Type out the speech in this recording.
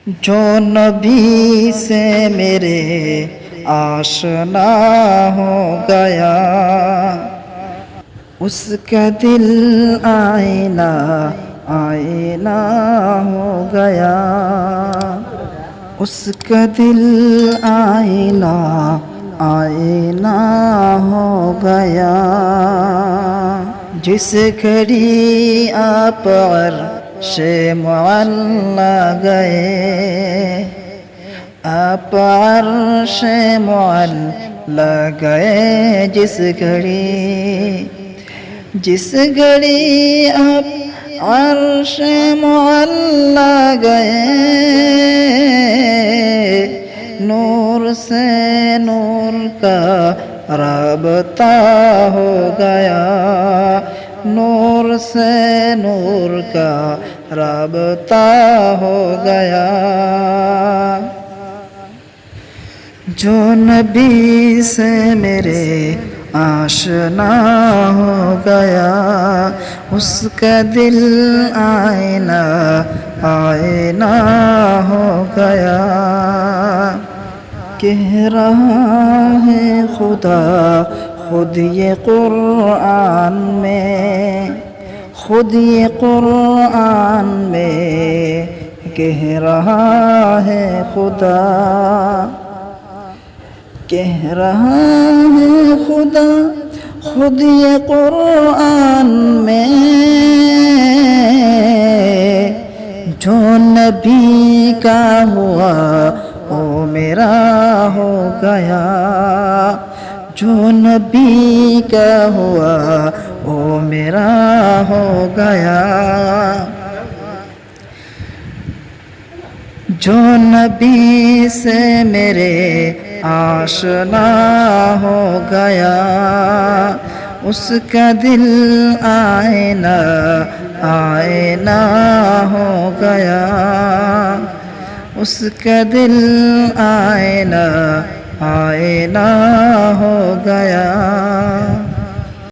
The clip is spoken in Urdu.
جو نبی سے میرے آشنا ہو گیا، اس کا دل آئینہ آئینہ ہو گیا، اس کا دل آئینہ آئینہ ہو گیا۔ جس گھڑی آپ عرش معلا گئے، آپ عرش معلا گئے، جس گھڑی آپ عرش معلا گئے، نور سے نور کا رابطہ ہو گیا، نور سے نور کا رابطہ ہو گیا۔ جو نبی سے میرے آشنا ہو گیا، اس کا دل آئینہ آئینہ ہو گیا۔ کہہ رہا ہے خدا خود یہ قرآن میں، خود یہ قرآن میں کہہ رہا ہے خدا، کہہ رہا ہے خدا خود یہ قرآن میں، جو نبی کا ہوا وہ میرا ہو گیا، جو نبی کا ہوا وہ میرا ہو گیا۔ جو نبی سے میرے آشنا ہو گیا، اس کا دل آئینہ آئینہ ہو گیا، اس کا دل آئینہ آئینہ ہو گیا۔